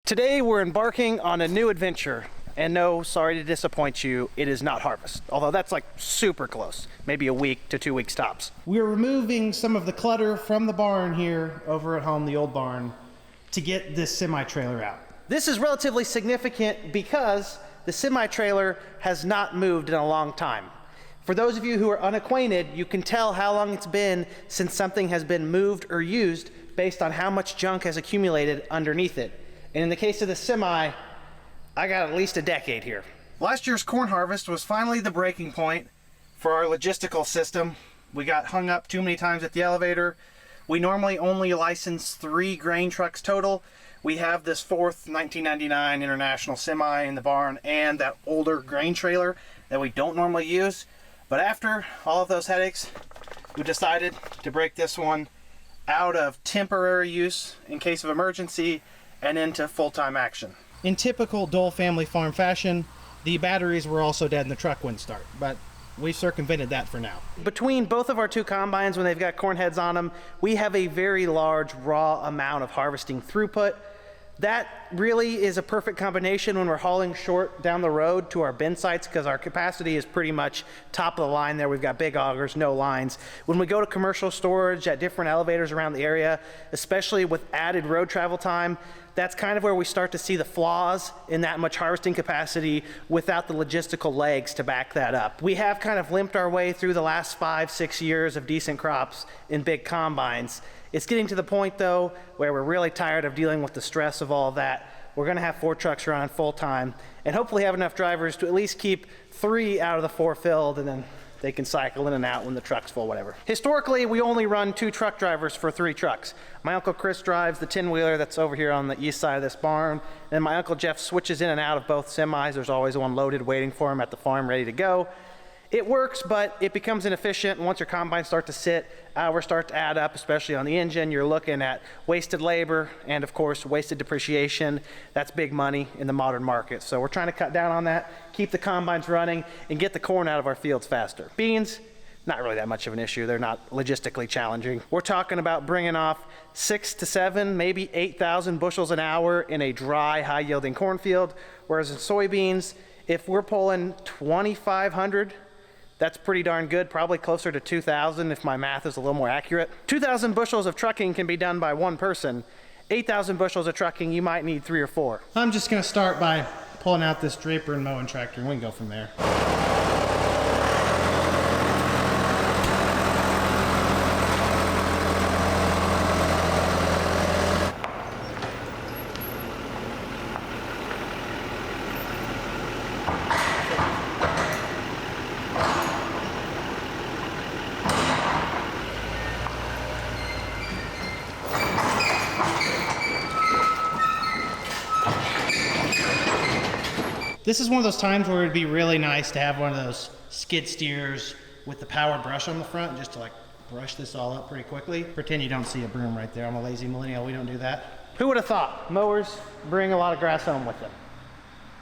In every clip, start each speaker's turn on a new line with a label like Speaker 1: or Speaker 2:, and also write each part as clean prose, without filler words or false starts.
Speaker 1: Today we're embarking on a new adventure, and no, sorry to disappoint you, it is not harvest. Although that's like super close, maybe a week to 2 weeks tops. We're removing some of the clutter from the barn here over at home, the old barn, to get this semi-trailer out. This is relatively significant because the semi-trailer has not moved in a long time. For those of you who are unacquainted, you can tell how long it's been since something has been moved or used based on how much junk has accumulated underneath it. And in the case of the semi, I got at least a decade here. Last year's corn harvest was finally the breaking point for our logistical system. We got hung up too many times at the elevator. We normally only license 3 grain trucks total. We have this 4th 1999 International Semi in the barn and that older grain trailer that we don't normally use. But after all of those headaches, we decided to break this one out of temporary use in case of emergency and into full-time action. In typical Dole family farm fashion, the batteries were also dead and the truck wouldn't start, but we've circumvented that for now. Between both of our 2 combines, when they've got corn heads on them, we have a very large raw amount of harvesting throughput. That really is a perfect combination when we're hauling short down the road to our bin sites, because our capacity is pretty much top of the line there. We've got big augers, no lines. When we go to commercial storage at different elevators around the area, especially with added road travel time, that's kind of where we start to see the flaws in that much harvesting capacity without the logistical legs to back that up. We have kind of limped our way through the last 5-6 years of decent crops in big combines. It's getting to the point though where we're really tired of dealing with the stress of all that. We're gonna have 4 trucks running full time and hopefully have enough drivers to at least keep 3 out of the 4 filled, and then they can cycle in and out when the truck's full, whatever. Historically, we only run 2 truck drivers for 3 trucks. My Uncle Chris drives the 10-wheeler that's over here on the east side of this barn, and my Uncle Jeff switches in and out of both semis. There's always one loaded waiting for him at the farm ready to go. It works, but it becomes inefficient. Once your combines start to sit, hours start to add up, especially on the engine. You're looking at wasted labor and, of course, wasted depreciation. That's big money in the modern market. So we're trying to cut down on that, keep the combines running, and get the corn out of our fields faster. Beans, not really that much of an issue. They're not logistically challenging. We're talking about bringing off 6 to 7, maybe 8,000 bushels an hour in a dry, high-yielding cornfield, whereas in soybeans, if we're pulling 2,500, that's pretty darn good, probably closer to 2,000 if my math is a little more accurate. 2,000 bushels of trucking can be done by 1 person. 8,000 bushels of trucking, you might need 3 or 4. I'm just gonna start by pulling out this draper and mowing tractor, and we can go from there. This is one of those times where it'd be really nice to have one of those skid steers with the power brush on the front, just to like brush this all up pretty quickly. Pretend you don't see a broom right there. I'm a lazy millennial, we don't do that. Who would have thought mowers bring a lot of grass home with them?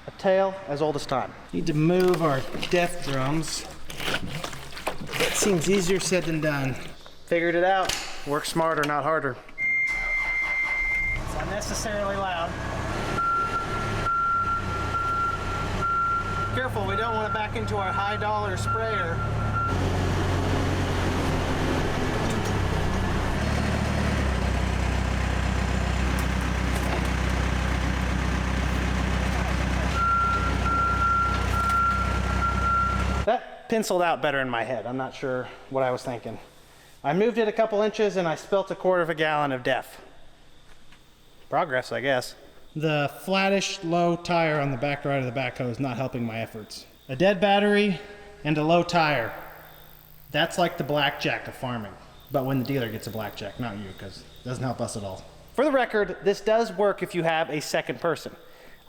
Speaker 1: A tale as old as time. Need to move our death drums. That seems easier said than done. Figured it out. Work smarter, not harder. It's unnecessarily loud. Careful, we don't want to back into our high-dollar sprayer. That penciled out better in my head. I'm not sure what I was thinking. I moved it a couple inches and I spilt 1/4 gallon of DEF. Progress, I guess. The flattish low tire on the back right of the backhoe is not helping my efforts. A dead battery and a low tire. That's like the blackjack of farming. But when the dealer gets a blackjack, not you, because it doesn't help us at all. For the record, this does work if you have a second person.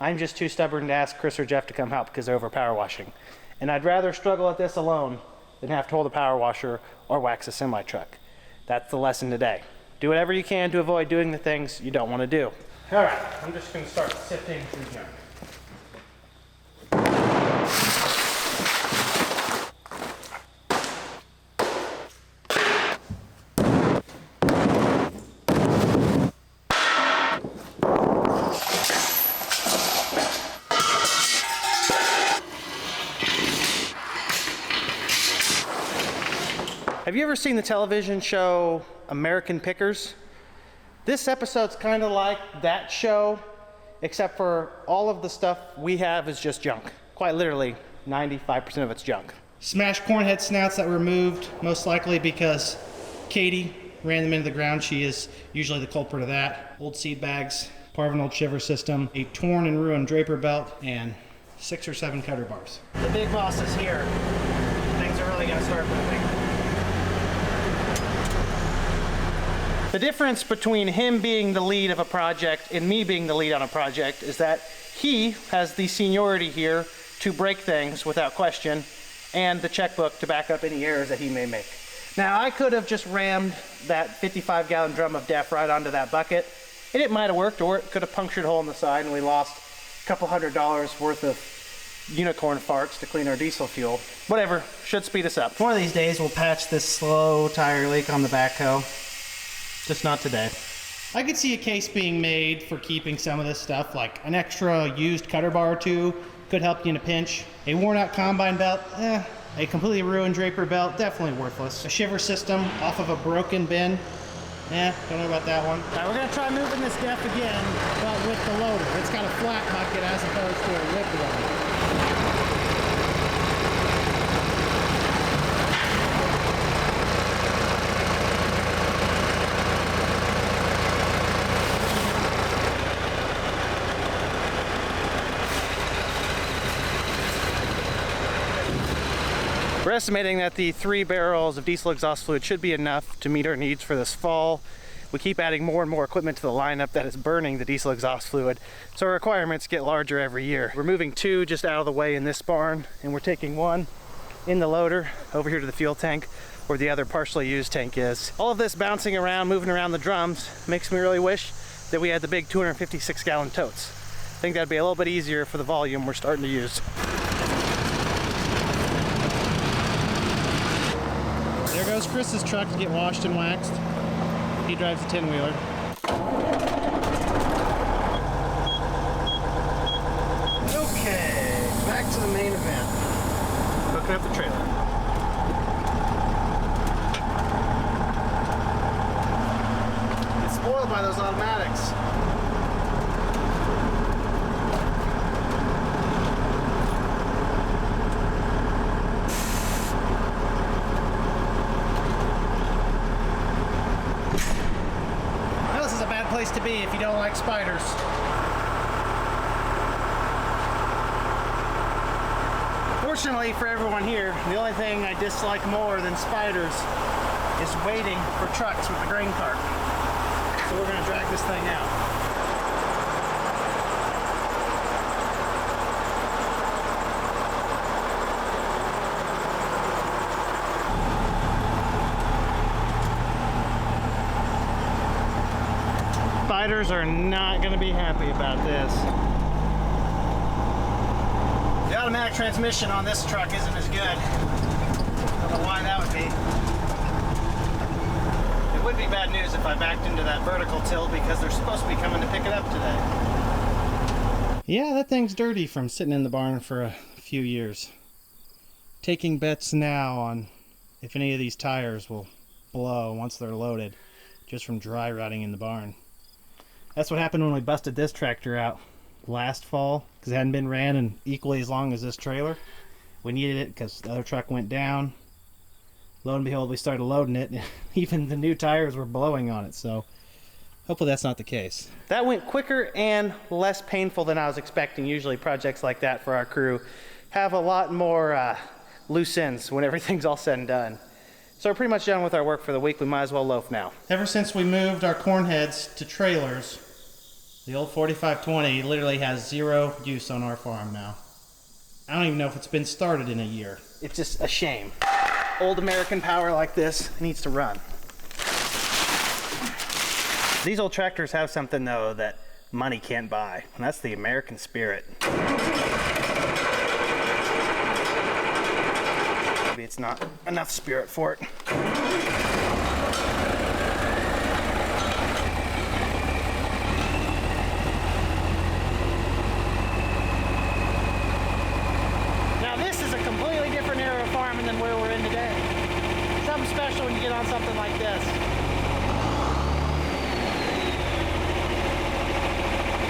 Speaker 1: I'm just too stubborn to ask Chris or Jeff to come help because they're over power washing. And I'd rather struggle at this alone than have to hold a power washer or wax a semi-truck. That's the lesson today. Do whatever you can to avoid doing the things you don't want to do. All right, I'm just going to start sifting through junk. Have you ever seen the television show American Pickers? This episode's kind of like that show, except for all of the stuff we have is just junk. Quite literally, 95% of it's junk. Smashed corn head snouts that were removed, most likely because Katie ran them into the ground. She is usually the culprit of that. Old seed bags, part of an old shiver system, a torn and ruined draper belt, and 6 or 7 cutter bars. The big boss is here. Things are really gonna start moving. The difference between him being the lead of a project and me being the lead on a project is that he has the seniority here to break things without question, and the checkbook to back up any errors that he may make. Now, I could have just rammed that 55-gallon drum of DEF right onto that bucket, and it might have worked, or it could have punctured a hole in the side and we lost a couple $100 worth of unicorn farts to clean our diesel fuel. Whatever, should speed us up. One of these days we'll patch this slow tire leak on the backhoe. Just not today. I could see a case being made for keeping some of this stuff, like an extra used cutter bar or two could help you in a pinch. A worn out combine belt, a completely ruined draper belt, definitely worthless. A shiver system off of a broken bin, don't know about that one. All right, we're gonna try moving this DEF again, but with the loader. It's got a flat bucket as opposed to a ripped one. We're estimating that the 3 barrels of diesel exhaust fluid should be enough to meet our needs for this fall. We keep adding more and more equipment to the lineup that is burning the diesel exhaust fluid, so our requirements get larger every year. We're moving 2 just out of the way in this barn, and we're taking 1 in the loader over here to the fuel tank where the other partially used tank is. All of this bouncing around, moving around the drums, makes me really wish that we had the big 256-gallon totes. I think that'd be a little bit easier for the volume we're starting to use. There goes Chris's truck to get washed and waxed. He drives a 10-wheeler. Okay, back to the main event. Hooking up the trailer. It's spoiled by those automatics. Place to be if you don't like spiders. Fortunately for everyone here, the only thing I dislike more than spiders is waiting for trucks with the grain cart. So we're going to drag this thing out. Spiders are not going to be happy about this. The automatic transmission on this truck isn't as good. I don't know why that would be. It would be bad news if I backed into that vertical tilt because they're supposed to be coming to pick it up today. Yeah, that thing's dirty from sitting in the barn for a few years. Taking bets now on if any of these tires will blow once they're loaded, just from dry rotting in the barn. That's what happened when we busted this tractor out last fall, because it hadn't been ran in equally as long as this trailer. We needed it because the other truck went down. Lo and behold, we started loading it, and even the new tires were blowing on it, so hopefully that's not the case. That went quicker and less painful than I was expecting. Usually projects like that for our crew have a lot more loose ends when everything's all said and done. So we're pretty much done with our work for the week. We might as well loaf now. Ever since we moved our corn heads to trailers, the old 4520 literally has 0 use on our farm now. I don't even know if it's been started in a year. It's just a shame. Old American power like this needs to run. These old tractors have something though that money can't buy, and that's the American spirit. Maybe it's not enough spirit for it. Now this is a completely different era of farming than where we're in today. Something special special when you get on something like this.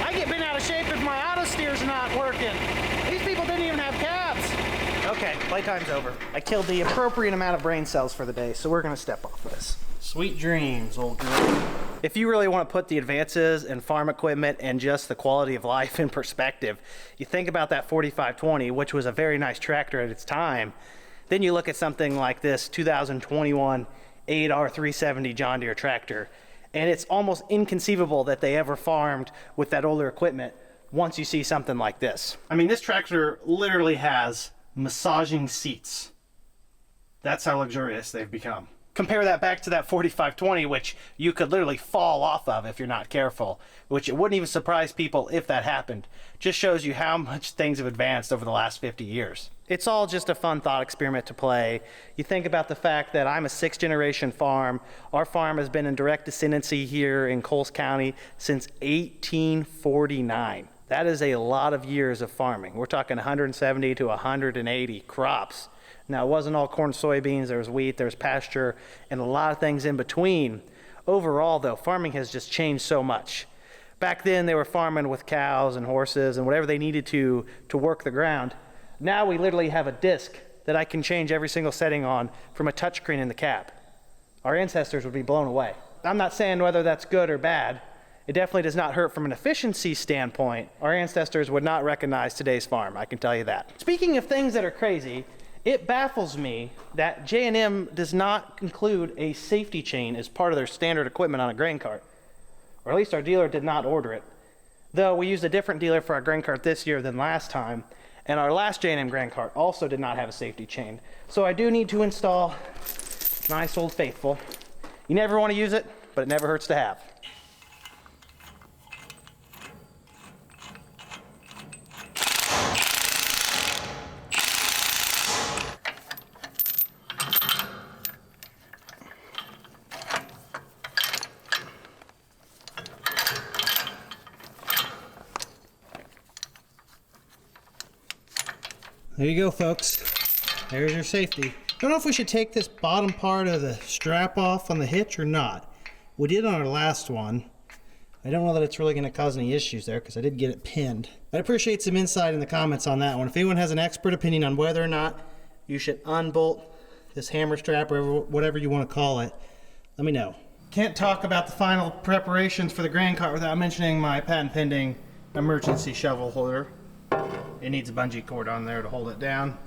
Speaker 1: I get bent out of shape if my auto steer's not working. These people didn't even have cabs. Okay, playtime's over. I killed the appropriate amount of brain cells for the day, so we're gonna step off of this. Sweet dreams, old girl. If you really want to put the advances in farm equipment and just the quality of life in perspective, you think about that 4520, which was a very nice tractor at its time. Then you look at something like this 2021 8R370 John Deere tractor, and it's almost inconceivable that they ever farmed with that older equipment once you see something like this. I mean, this tractor literally has massaging seats. That's how luxurious they've become. Compare that back to that 4520, which you could literally fall off of if you're not careful, which it wouldn't even surprise people if that happened. Just shows you how much things have advanced over the last 50 years. It's all just a fun thought experiment to play. You think about the fact that I'm a 6th generation farm. Our farm has been in direct descendancy here in Coles County since 1849. That is a lot of years of farming. We're talking 170 to 180 crops. Now, it wasn't all corn, soybeans, there was wheat, there was pasture, and a lot of things in between. Overall, though, farming has just changed so much. Back then, they were farming with cows and horses and whatever they needed to work the ground. Now we literally have a disc that I can change every single setting on from a touchscreen in the cab. Our ancestors would be blown away. I'm not saying whether that's good or bad. It definitely does not hurt from an efficiency standpoint. Our ancestors would not recognize today's farm, I can tell you that. Speaking of things that are crazy, it baffles me that J&M does not include a safety chain as part of their standard equipment on a grain cart. Or at least our dealer did not order it. Though we used a different dealer for our grain cart this year than last time, and our last J&M grain cart also did not have a safety chain. So I do need to install nice Old Faithful. You never want to use it, but it never hurts to have. There you go, folks. There's your safety. Don't know if we should take this bottom part of the strap off on the hitch or not. We did on our last one. I don't know that it's really going to cause any issues there because I did get it pinned. I'd appreciate some insight in the comments on that one. If anyone has an expert opinion on whether or not you should unbolt this hammer strap or whatever you want to call it, let me know. Can't talk about the final preparations for the grain cart without mentioning my patent pending emergency shovel holder. It needs a bungee cord on there to hold it down.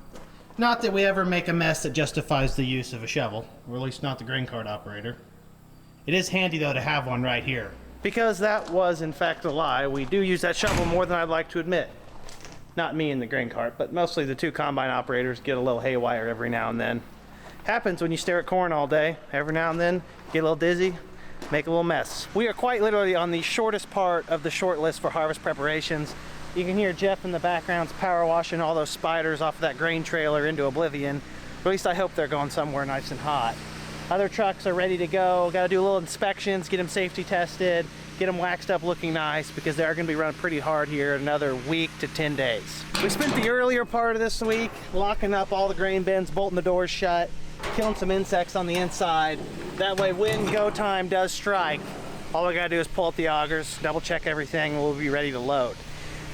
Speaker 1: Not that we ever make a mess that justifies the use of a shovel, or at least not the grain cart operator. It is handy though to have one right here. Because that was in fact a lie, we do use that shovel more than I'd like to admit. Not me in the grain cart, but mostly the two combine operators get a little haywire every now and then. Happens when you stare at corn all day. Every now and then, get a little dizzy, make a little mess. We are quite literally on the shortest part of the short list for harvest preparations. You can hear Jeff in the background power washing all those spiders off of that grain trailer into oblivion. Or at least I hope they're going somewhere nice and hot. Other trucks are ready to go. Got to do a little inspections, get them safety tested, get them waxed up looking nice because they are going to be running pretty hard here in another week to 10 days. We spent the earlier part of this week locking up all the grain bins, bolting the doors shut, killing some insects on the inside. That way when go time does strike, all we got to do is pull up the augers, double check everything, and we'll be ready to load.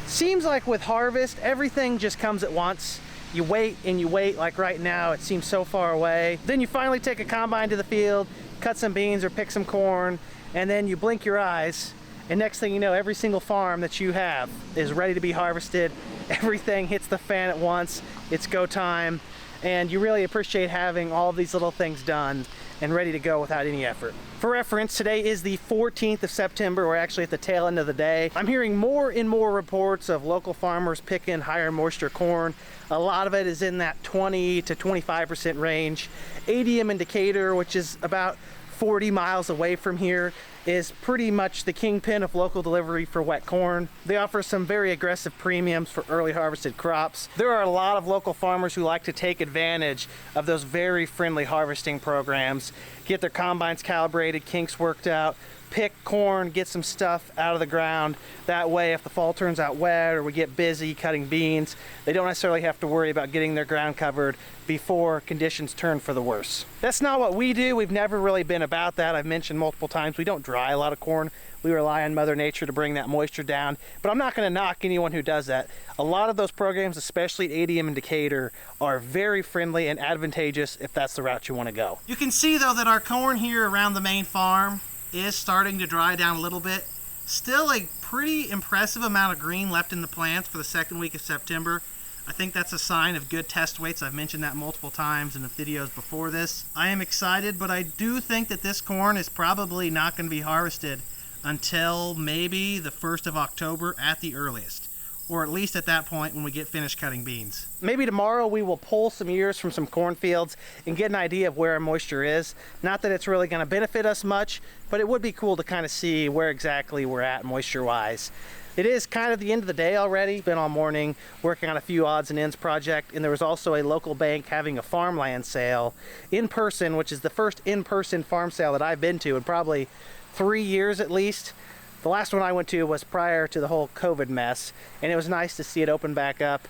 Speaker 1: Seems like with harvest, everything just comes at once. You wait and you wait, like right now, it seems so far away. Then you finally take a combine to the field, cut some beans or pick some corn, and then you blink your eyes, and next thing you know, every single farm that you have is ready to be harvested. Everything hits the fan at once, it's go time, and you really appreciate having all of these little things done and ready to go without any effort. For reference, today is the 14th of September. We're actually at the tail end of the day. I'm hearing more and more reports of local farmers picking higher moisture corn. A lot of it is in that 20 to 25% range. ADM in Decatur, which is about 40 miles away from here, is pretty much the kingpin of local delivery for wet corn. They offer some very aggressive premiums for early harvested crops. There are a lot of local farmers who like to take advantage of those very friendly harvesting programs, get their combines calibrated, kinks worked out, pick corn, get some stuff out of the ground. That way, if the fall turns out wet or we get busy cutting beans, they don't necessarily have to worry about getting their ground covered before conditions turn for the worse. That's not what we do. We've never really been about that. I've mentioned multiple times, we don't dry a lot of corn. We rely on Mother Nature to bring that moisture down, but I'm not going to knock anyone who does that. A lot of those programs, especially at ADM and Decatur, are very friendly and advantageous if that's the route you want to go. You can see though that our corn here around the main farm is starting to dry down a little bit. Still a pretty impressive amount of green left in the plants for the second week of September. I think that's a sign of good test weights. I've mentioned that multiple times in the videos before this. I am excited, but I do think that this corn is probably not going to be harvested until maybe the 1st of October at the earliest, or at least at that point when we get finished cutting beans. Maybe tomorrow we will pull some ears from some cornfields and get an idea of where our moisture is. Not that it's really going to benefit us much, but it would be cool to kind of see where exactly we're at moisture-wise. It is kind of the end of the day already. Been all morning working on a few odds and ends project, and there was also a local bank having a farmland sale in person, which is the first in-person farm sale that I've been to in probably 3 years at least. The last one I went to was prior to the whole COVID mess, and it was nice to see it open back up.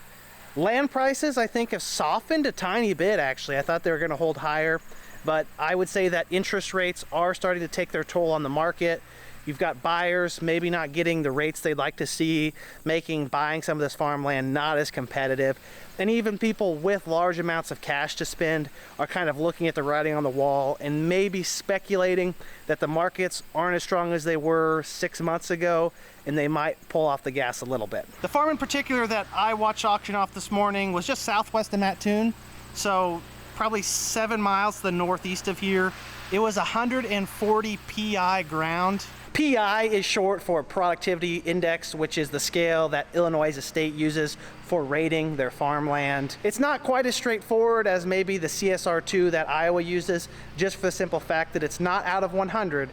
Speaker 1: Land prices, I think, have softened a tiny bit, actually. I thought they were going to hold higher, but I would say that interest rates are starting to take their toll on the market. You've got buyers maybe not getting the rates they'd like to see, making buying some of this farmland not as competitive. And even people with large amounts of cash to spend are kind of looking at the writing on the wall and maybe speculating that the markets aren't as strong as they were 6 months ago, and they might pull off the gas a little bit. The farm in particular that I watched auction off this morning was just southwest of Mattoon, so probably 7 miles to the northeast of here. It was 140 PI ground. PI is short for Productivity Index, which is the scale that Illinois' state uses for rating their farmland. It's not quite as straightforward as maybe the CSR2 that Iowa uses, just for the simple fact that it's not out of 100,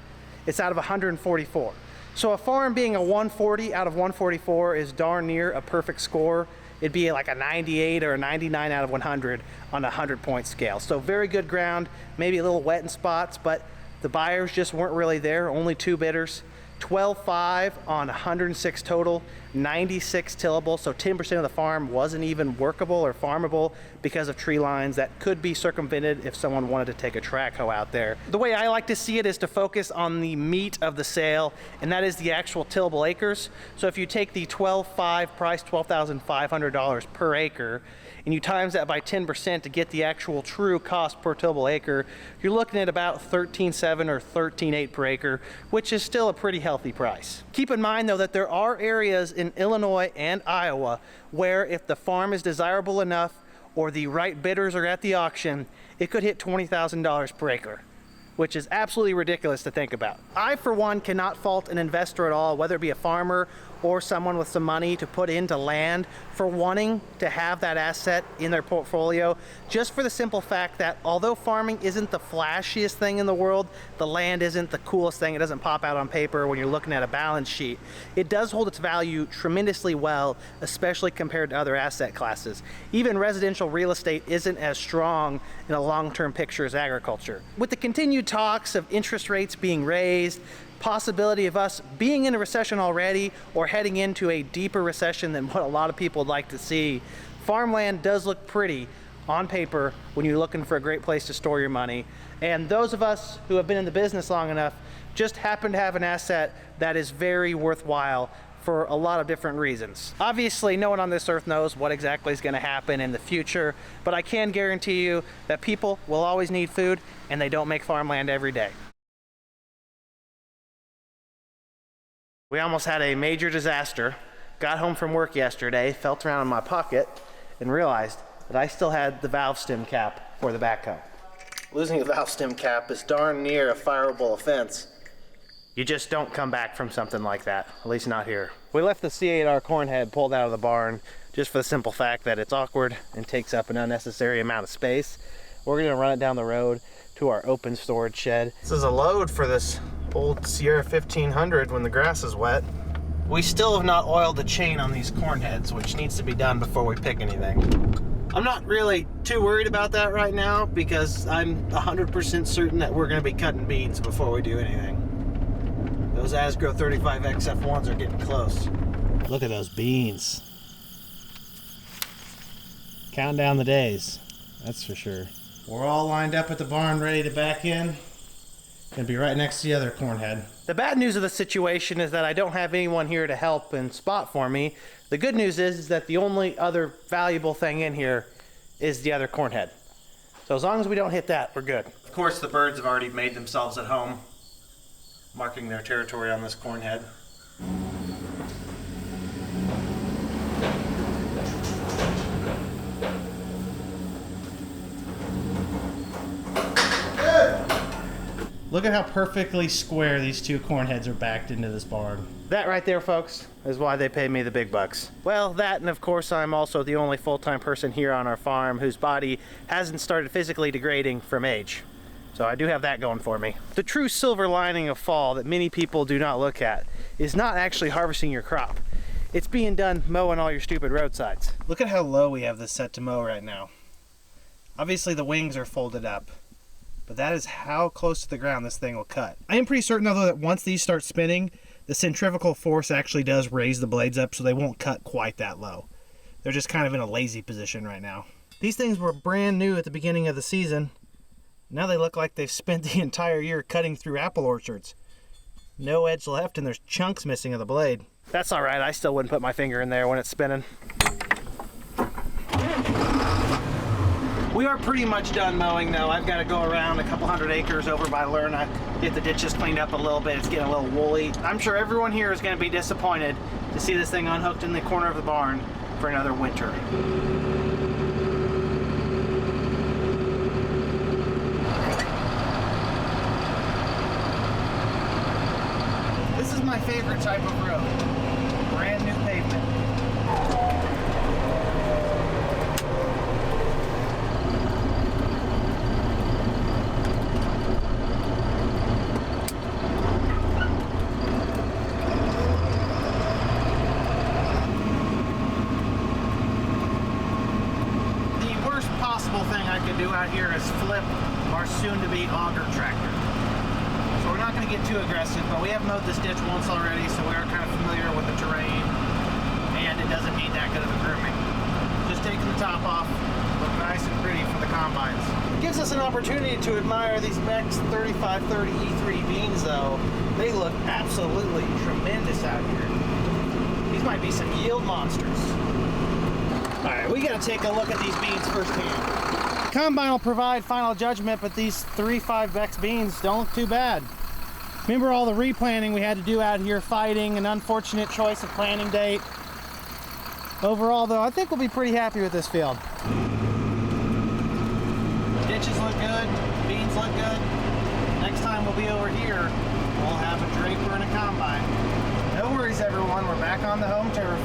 Speaker 1: it's out of 144. So a farm being a 140 out of 144 is darn near a perfect score. It'd be like a 98 or a 99 out of 100 on a 100-point scale. So very good ground, maybe a little wet in spots, but the buyers just weren't really there, only 2 bidders. 12.5 on 106 total, 96 tillable, so 10% of the farm wasn't even workable or farmable because of tree lines that could be circumvented if someone wanted to take a track hoe out there. The way I like to see it is to focus on the meat of the sale, and that is the actual tillable acres. So if you take the 12.5 price, $12,500 per acre, and you times that by 10% to get the actual true cost per tillable acre, you're looking at about $13,700 or $13,800 per acre, which is still a pretty healthy price. Keep in mind though that there are areas in Illinois and Iowa where if the farm is desirable enough or the right bidders are at the auction, it could hit $20,000 per acre, which is absolutely ridiculous to think about. I, for one, cannot fault an investor at all, whether it be a farmer or someone with some money to put into land, for wanting to have that asset in their portfolio, just for the simple fact that although farming isn't the flashiest thing in the world, the land isn't the coolest thing, it doesn't pop out on paper when you're looking at a balance sheet, it does hold its value tremendously well, especially compared to other asset classes. Even residential real estate isn't as strong in a long-term picture as agriculture. With the continued talks of interest rates being raised, possibility of us being in a recession already or heading into a deeper recession than what a lot of people would like to see, farmland does look pretty on paper when you're looking for a great place to store your money. And those of us who have been in the business long enough just happen to have an asset that is very worthwhile for a lot of different reasons. Obviously, no one on this earth knows what exactly is going to happen in the future, but I can guarantee you that people will always need food, and they don't make farmland every day. We almost had a major disaster. Got home from work yesterday, felt around in my pocket, and realized that I still had the valve stem cap for the backhoe. Losing the valve stem cap is darn near a fireable offense. You just don't come back from something like that, at least not here. We left the C8R corn head pulled out of the barn just for the simple fact that it's awkward and takes up an unnecessary amount of space. We're gonna run it down the road to our open storage shed. This is a load for this old Sierra 1500 when the grass is wet. We still have not oiled the chain on these corn heads, which needs to be done before we pick anything. I'm not really too worried about that right now because I'm 100% certain that we're gonna be cutting beans before we do anything. Those Asgrow 35 XF1s are getting close. Look at those beans. Count down the days, that's for sure. We're all lined up at the barn ready to back in. Gonna be right next to the other corn head. The bad news of the situation is that I don't have anyone here to help and spot for me. The good news is that the only other valuable thing in here is the other corn head. So as long as we don't hit that, we're good. Of course, the birds have already made themselves at home, marking their territory on this corn head. Look at how perfectly square these two corn heads are backed into this barn. That right there, folks, is why they pay me the big bucks. Well, that, and of course I'm also the only full-time person here on our farm whose body hasn't started physically degrading from age. So I do have that going for me. The true silver lining of fall that many people do not look at is not actually harvesting your crop. It's being done mowing all your stupid roadsides. Look at how low we have this set to mow right now. Obviously the wings are folded up, but that is how close to the ground this thing will cut. I am pretty certain, though, that once these start spinning, the centrifugal force actually does raise the blades up, so they won't cut quite that low. They're just kind of in a lazy position right now. These things were brand new at the beginning of the season. Now they look like they've spent the entire year cutting through apple orchards. No edge left, and there's chunks missing of the blade. That's all right, I still wouldn't put my finger in there when it's spinning. We are pretty much done mowing though. I've got to go around a couple hundred acres over by Lerna, get the ditches cleaned up a little bit. It's getting a little woolly. I'm sure everyone here is going to be disappointed to see this thing unhooked in the corner of the barn for another winter. This is my favorite type of road. Brand new pavement. Thing I could do out here is flip our soon-to-be auger tractor. So we're not going to get too aggressive, but we have mowed this ditch once already, so we are kind of familiar with the terrain, and it doesn't need that good of a grooming. Just taking the top off, look nice and pretty for the combines. It gives us an opportunity to admire these Mex 3530 E3 beans, though. They look absolutely tremendous out here. These might be some yield monsters. All right, we got to take a look at these beans firsthand. Combine will provide final judgment, but these 3.5 Bex beans don't look too bad. Remember all the replanting we had to do out here, fighting an unfortunate choice of planting date. Overall, though, I think we'll be pretty happy with this field. Ditches look good, beans look good. Next time we'll be over here, we'll have a draper and a combine. No worries, everyone, we're back on the home turf.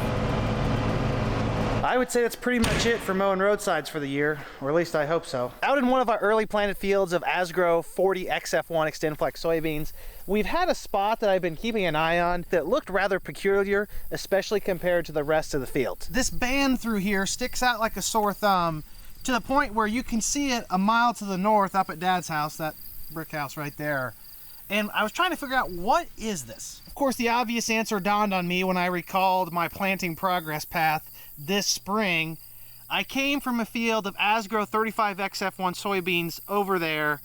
Speaker 1: I would say that's pretty much it for mowing roadsides for the year, or at least I hope so. Out in one of our early planted fields of Asgrow 40 XF1 XtendFlex soybeans, we've had a spot that I've been keeping an eye on that looked rather peculiar, especially compared to the rest of the field. This band through here sticks out like a sore thumb to the point where you can see it a mile to the north up at Dad's house, that brick house right there. And I was trying to figure out, what is this? Of course, the obvious answer dawned on me when I recalled my planting progress path this spring. I came from a field of Asgrow 35 XF1 soybeans over there,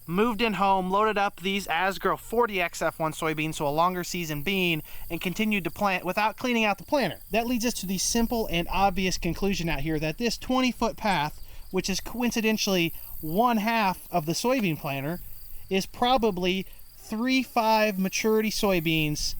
Speaker 1: moved in home, loaded up these Asgrow 40 XF1 soybeans, so a longer season bean, and continued to plant without cleaning out the planter. That leads us to the simple and obvious conclusion out here that this 20-foot path, which is coincidentally 1/2 of the soybean planter, is probably 3.5 maturity soybeans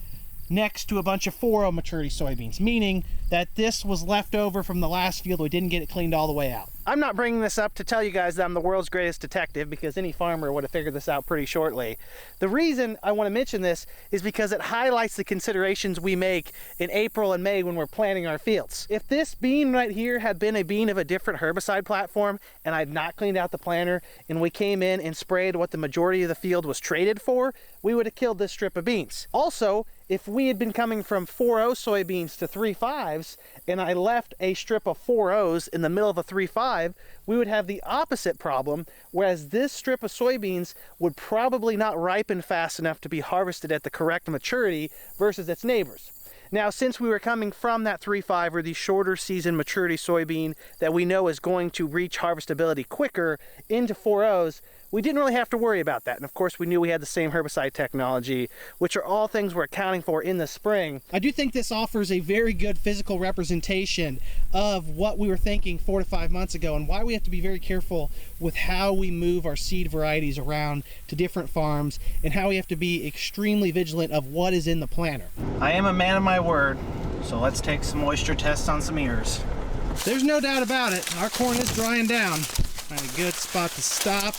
Speaker 1: next to a bunch of 4.0 maturity soybeans, meaning that this was left over from the last field. We didn't get it cleaned all the way out. I'm not bringing this up to tell you guys that I'm the world's greatest detective, because any farmer would have figured this out pretty shortly. The reason I want to mention this is because it highlights the considerations we make in April and May when we're planting our fields. If this bean right here had been a bean of a different herbicide platform and I'd not cleaned out the planter and we came in and sprayed what the majority of the field was traded for, we would have killed this strip of beans. Also, if we had been coming from 4.0 soybeans to 3.5s, 3.5s and I left a strip of 4.0s in the middle of a 3.5, we would have the opposite problem, whereas this strip of soybeans would probably not ripen fast enough to be harvested at the correct maturity versus its neighbors. Now, since we were coming from that 3.5 or the shorter season maturity soybean that we know is going to reach harvestability quicker into 4.0s, we didn't really have to worry about that. And of course, we knew we had the same herbicide technology, which are all things we're accounting for in the spring. I do think this offers a very good physical representation of what we were thinking 4 to 5 months ago and why we have to be very careful with how we move our seed varieties around to different farms and how we have to be extremely vigilant of what is in the planter. I am a man of my word, so let's take some moisture tests on some ears. There's no doubt about it, our corn is drying down. Find a good spot to stop.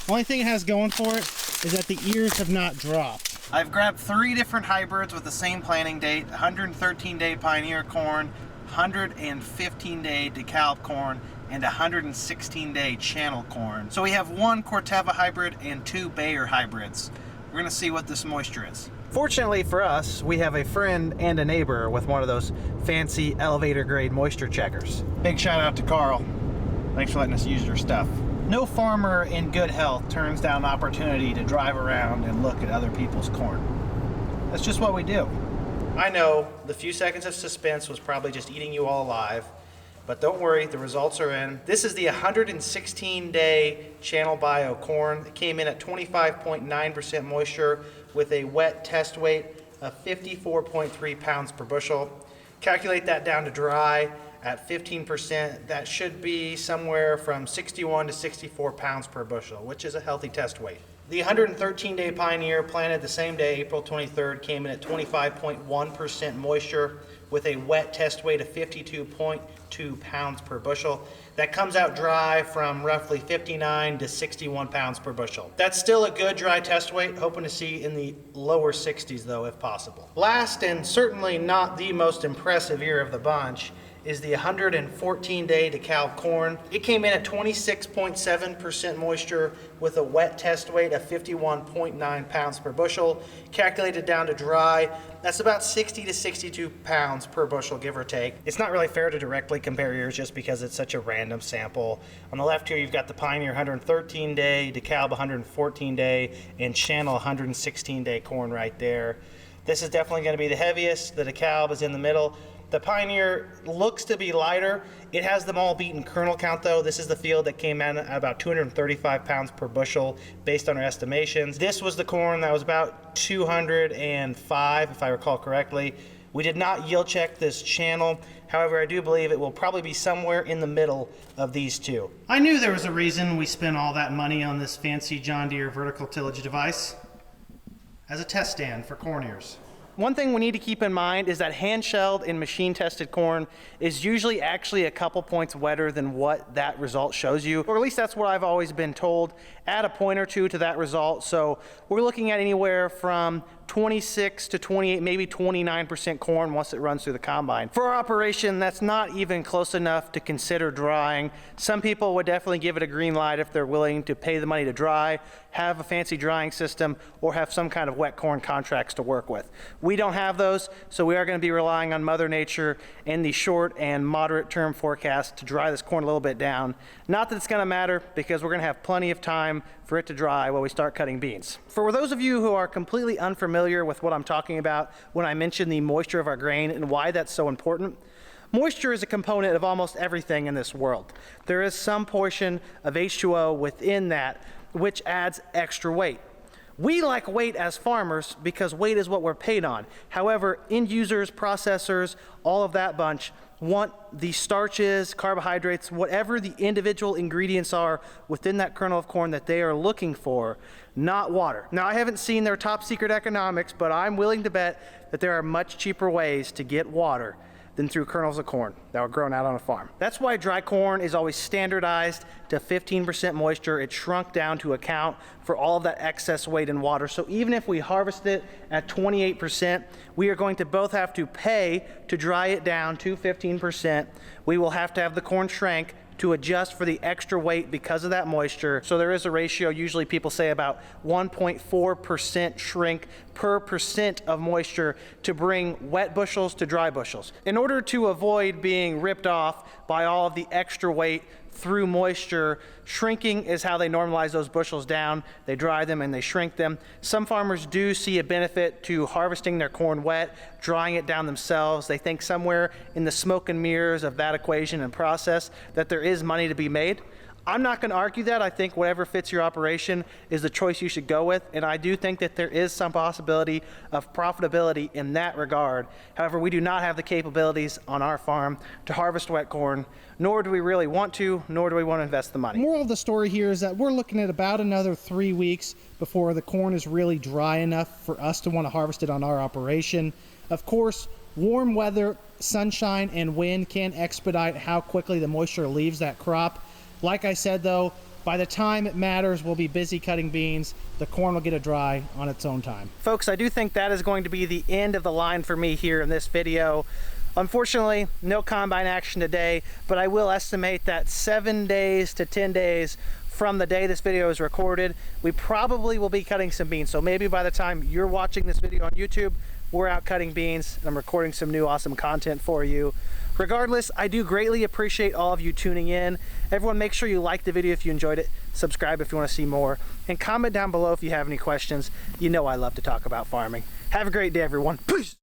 Speaker 1: Only thing it has going for it is that the ears have not dropped. I've grabbed 3 different hybrids with the same planting date: 113-day Pioneer corn, 115-day DeKalb corn, and 116-day Channel corn. So we have 1 Corteva hybrid and 2 Bayer hybrids. We're gonna see what this moisture is. Fortunately for us, we have a friend and a neighbor with one of those fancy elevator grade moisture checkers. Big shout out to Carl. Thanks for letting us use your stuff. No farmer in good health turns down an opportunity to drive around and look at other people's corn. That's just what we do. I know the few seconds of suspense was probably just eating you all alive, but don't worry, the results are in. This is the 116-day Channel Bio corn. It came in at 25.9% moisture with a wet test weight of 54.3 pounds per bushel. Calculate that down to dry. At 15%, that should be somewhere from 61 to 64 pounds per bushel, which is a healthy test weight. The 113-day Pioneer, planted the same day, April 23rd, came in at 25.1% moisture with a wet test weight of 52.2 pounds per bushel. That comes out dry from roughly 59 to 61 pounds per bushel. That's still a good dry test weight, hoping to see in the lower 60s though, if possible. Last, and certainly not the most impressive ear of the bunch, is the 114-day DeKalb corn. It came in at 26.7% moisture with a wet test weight of 51.9 pounds per bushel. Calculated down to dry, that's about 60 to 62 pounds per bushel, give or take. It's not really fair to directly compare ears just because it's such a random sample. On the left here, you've got the Pioneer 113-day, DeKalb 114-day, and Channel 116-day corn right there. This is definitely going to be the heaviest. The DeKalb is in the middle. The Pioneer looks to be lighter. It has them all beat in kernel count though. This is the field that came in at about 235 pounds per bushel based on our estimations. This was the corn that was about 205, if I recall correctly. We did not yield check this Channel. However, I do believe it will probably be somewhere in the middle of these two. I knew there was a reason we spent all that money on this fancy John Deere vertical tillage device as a test stand for corn ears. One thing we need to keep in mind is that hand-shelled and machine-tested corn is usually actually a couple points wetter than what that result shows you, or at least that's what I've always been told. Add a point or two to that result, so we're looking at anywhere from 26 to 28, maybe 29% corn once it runs through the combine. For our operation, that's not even close enough to consider drying. Some people would definitely give it a green light if they're willing to pay the money to dry, have a fancy drying system, or have some kind of wet corn contracts to work with. We don't have those, so we are going to be relying on Mother Nature and the short and moderate term forecast to dry this corn a little bit down. Not that it's going to matter, because we're going to have plenty of time for it to dry while we start cutting beans. For those of you who are completely unfamiliar with what I'm talking about when I mention the moisture of our grain and why that's so important, moisture is a component of almost everything in this world. There is some portion of H2O within that which adds extra weight. We like weight as farmers because weight is what we're paid on. However, end users, processors, all of that bunch want the starches, carbohydrates, whatever the individual ingredients are within that kernel of corn that they are looking for, not water. Now, I haven't seen their top secret economics, but I'm willing to bet that there are much cheaper ways to get water than through kernels of corn that were grown out on a farm. That's why dry corn is always standardized to 15% moisture. It's shrunk down to account for all of that excess weight in water. So even if we harvest it at 28%, we are going to both have to pay to dry it down to 15%. We will have to have the corn shrank to adjust for the extra weight because of that moisture. So there is a ratio, usually people say about 1.4% shrink per percent of moisture to bring wet bushels to dry bushels. In order to avoid being ripped off by all of the extra weight through moisture, shrinking is how they normalize those bushels down. They dry them and they shrink them. Some farmers do see a benefit to harvesting their corn wet, drying it down themselves. They think somewhere in the smoke and mirrors of that equation and process that there is money to be made. I'm not going to argue that. I think whatever fits your operation is the choice you should go with, and I do think that there is some possibility of profitability in that regard. However, we do not have the capabilities on our farm to harvest wet corn, nor do we really want to, nor do we want to invest the money.
Speaker 2: Moral of the story here is that we're looking at about another 3 weeks before the corn is really dry enough for us to want to harvest it on our operation. Of course, warm weather, sunshine, and wind can expedite how quickly the moisture leaves that crop. Like I said though, by the time it matters, we'll be busy cutting beans. The corn will get it dry on its own time.
Speaker 1: Folks, I do think that is going to be the end of the line for me here in this video. Unfortunately, no combine action today, but I will estimate that 7 days to 10 days from the day this video is recorded, we probably will be cutting some beans. So maybe by the time you're watching this video on YouTube, we're out cutting beans and I'm recording some new awesome content for you. Regardless, I do greatly appreciate all of you tuning in. Everyone, make sure you like the video if you enjoyed it, subscribe if you want to see more, and comment down below if you have any questions. You know I love to talk about farming. Have a great day, everyone. Peace!